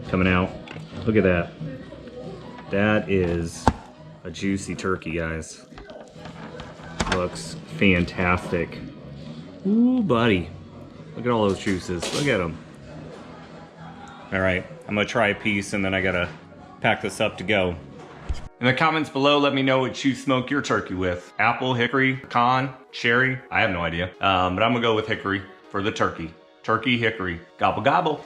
coming out. Look at that. That is a juicy turkey, guys. Looks fantastic. Ooh, buddy. Look at all those juices. Look at them. All right, I'm gonna try a piece and then I gotta pack this up to go. In the comments below, let me know what you smoke your turkey with. Apple, hickory, pecan, cherry. I have no idea. But I'm gonna go with hickory for the turkey. Turkey, hickory, gobble, gobble.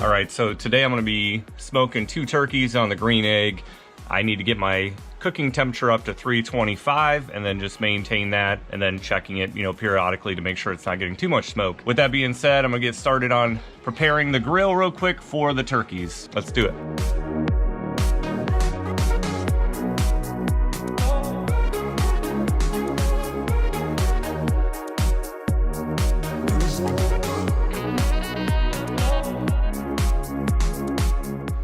All right, so today I'm gonna be smoking 2 turkeys on the green egg. I need to get my cooking temperature up to 325 and then just maintain that and then checking it, periodically to make sure it's not getting too much smoke. With that being said, I'm gonna get started on preparing the grill real quick for the turkeys. Let's do it.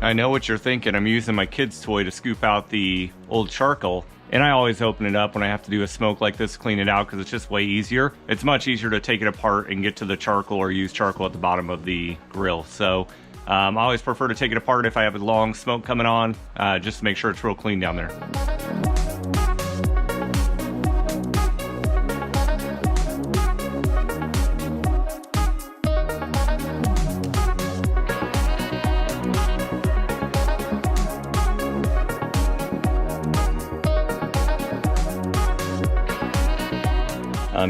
I know what you're thinking. I'm using my kid's toy to scoop out the old charcoal. And I always open it up when I have to do a smoke like this, clean it out, because it's just way easier. It's much easier to take it apart and get to the charcoal or use charcoal at the bottom of the grill. So I always prefer to take it apart if I have a long smoke coming on, just to make sure it's real clean down there.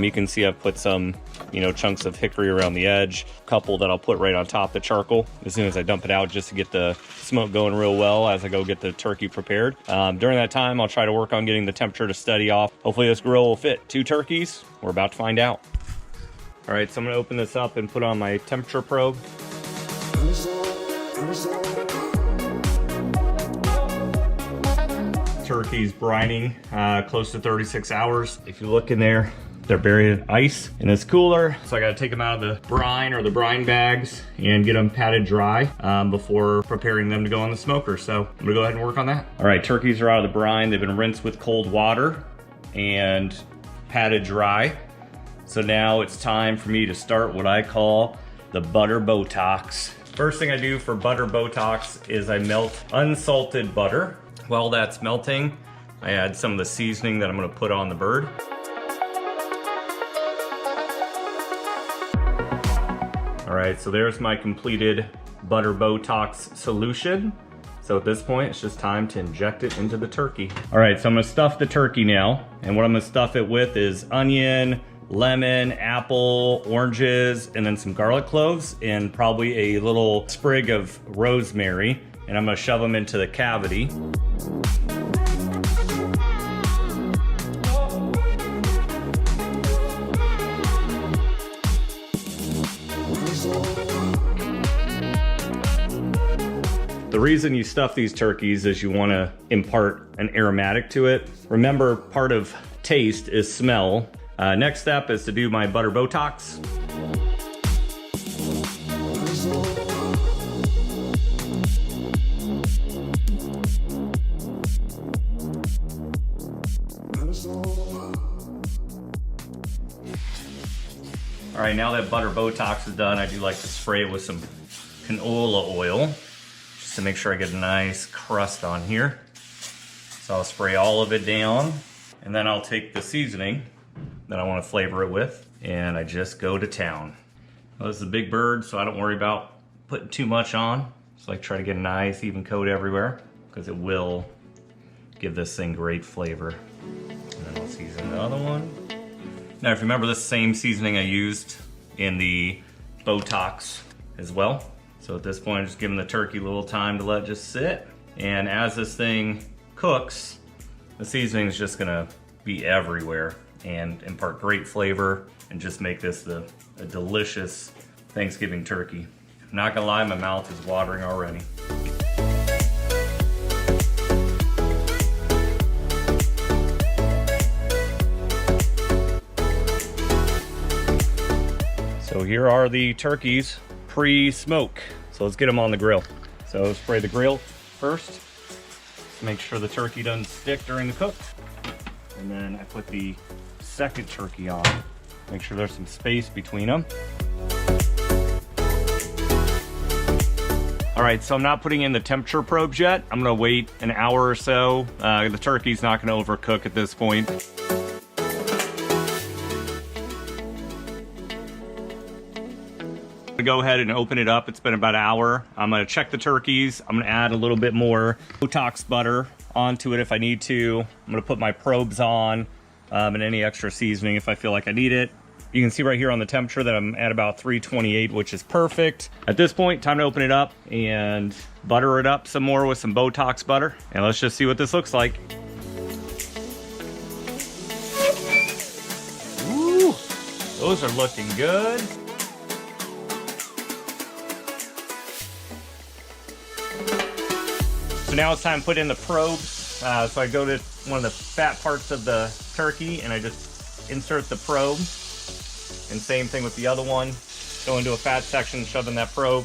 You can see I've put some, chunks of hickory around the edge, a couple that I'll put right on top of the charcoal as soon as I dump it out, just to get the smoke going real well as I go get the turkey prepared. During that time, I'll try to work on getting the temperature to steady off. Hopefully this grill will fit 2 turkeys. We're about to find out. All right, so I'm gonna open this up and put on my temperature probe. Turkey's brining close to 36 hours. If you look in there, they're buried in ice in this cooler. So I gotta take them out of the brine or the brine bags and get them patted dry before preparing them to go on the smoker. So I'm gonna go ahead and work on that. All right, turkeys are out of the brine. They've been rinsed with cold water and patted dry. So now it's time for me to start what I call the Butter Botox. First thing I do for Butter Botox is I melt unsalted butter. While that's melting, I add some of the seasoning that I'm gonna put on the bird. All right, so there's my completed Butter Botox solution. So at this point, it's just time to inject it into the turkey. All right, so I'm gonna stuff the turkey now. And what I'm gonna stuff it with is onion, lemon, apple, oranges, and then some garlic cloves, and probably a little sprig of rosemary. And I'm gonna shove them into the cavity. The reason you stuff these turkeys is you want to impart an aromatic to it. Remember, part of taste is smell. Next step is to do my Butter Botox. All right, now that Butter Botox is done, I do like to spray it with some canola oil, just to make sure I get a nice crust on here. So I'll spray all of it down, and then I'll take the seasoning that I want to flavor it with, and I just go to town. Well, this is a big bird, so I don't worry about putting too much on. Just like try to get a nice even coat everywhere, because it will give this thing great flavor. And then I'll season the other one. Now, if you remember, this same seasoning I used in the Botox as well. So at this point, I'm just giving the turkey a little time to let it just sit. And as this thing cooks, the seasoning is just gonna be everywhere and impart great flavor and just make this a delicious Thanksgiving turkey. I'm not gonna lie, my mouth is watering already. So here are the turkeys pre-smoke. So let's get them on the grill. So spray the grill first. Make sure the turkey doesn't stick during the cook. And then I put the second turkey on. Make sure there's some space between them. All right, so I'm not putting in the temperature probes yet. I'm gonna wait an hour or so. The turkey's not gonna overcook at this point. Go ahead and open it up. It's been about an hour. I'm gonna check the turkeys. I'm gonna add a little bit more Botox butter onto it if I need to. I'm gonna put my probes on and any extra seasoning if I feel like I need it. You can see right here on the temperature that I'm at about 328, which is perfect. At this point, time to open it up and butter it up some more with some Botox butter. And let's just see what this looks like. Ooh, those are looking good. So now it's time to put in the probes. So I go to one of the fat parts of the turkey and I just insert the probe. And same thing with the other one. Go into a fat section, shove in that probe.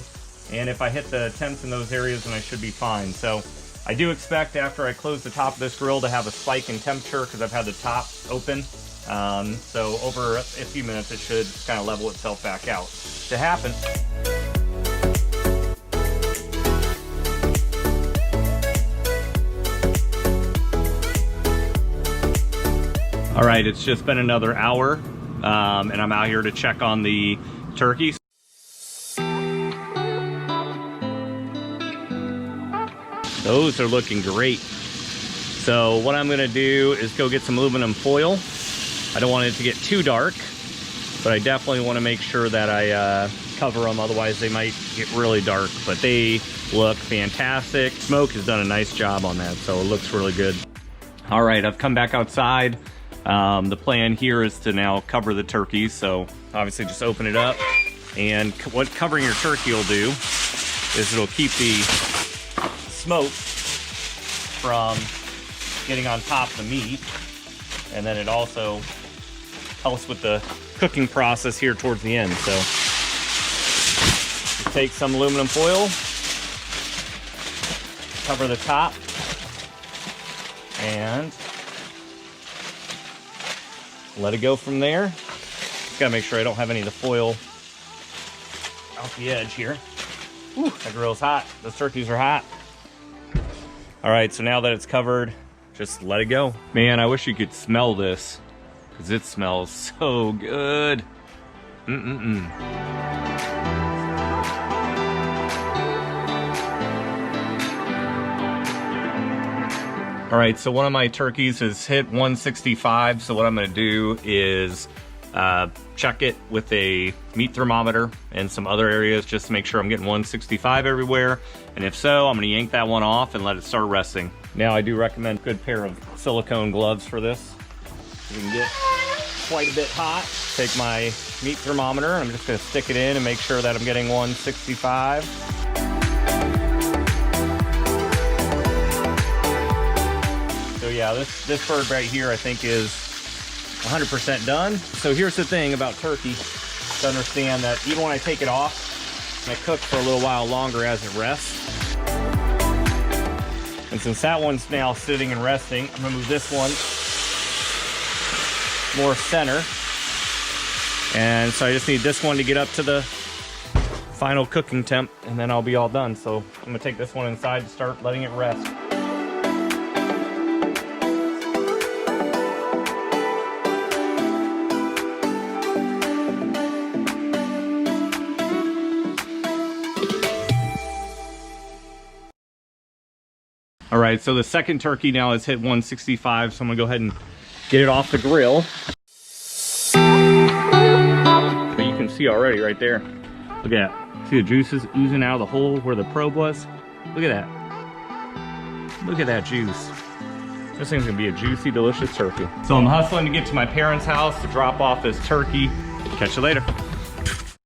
And if I hit the temps in those areas, then I should be fine. So I do expect after I close the top of this grill to have a spike in temperature because I've had the top open. So over a few minutes, it should kind of level itself back out. To happen. All right, it's just been another hour. And I'm out here to check on the turkeys. Those are looking great. So what I'm gonna do is go get some aluminum foil. I don't want it to get too dark, but I definitely wanna make sure that I cover them, otherwise they might get really dark, but they look fantastic. Smoke has done a nice job on that, so it looks really good. All right, I've come back outside. The plan here is to now cover the turkeys, so obviously just open it up, and what covering your turkey will do is it'll keep the smoke from getting on top of the meat, and then it also helps with the cooking process here towards the end. So just take some aluminum foil, cover the top, and let it go from there. Just gotta make sure I don't have any of the foil out the edge here. Whew, that grill's hot. Those turkeys are hot. All right, so now that it's covered, just let it go. Man, I wish you could smell this, because it smells so good. All right, so one of my turkeys has hit 165. So what I'm gonna do is check it with a meat thermometer and some other areas just to make sure I'm getting 165 everywhere. And if so, I'm gonna yank that one off and let it start resting. Now I do recommend a good pair of silicone gloves for this. You can get quite a bit hot. Take my meat thermometer, and I'm just gonna stick it in and make sure that I'm getting 165. So yeah, this bird right here I think is 100% done. So here's the thing about turkey, to understand that even when I take it off, it cooks for a little while longer as it rests. And since that one's now sitting and resting, I'm gonna move this one more center. And so I just need this one to get up to the final cooking temp, and then I'll be all done. So I'm gonna take this one inside to start letting it rest. All right, so the second turkey now has hit 165, so I'm gonna go ahead and get it off the grill. But you can see already right there. Look at that. See the juices oozing out of the hole where the probe was? Look at that. Look at that juice. This thing's gonna be a juicy, delicious turkey. So I'm hustling to get to my parents' house to drop off this turkey. Catch you later.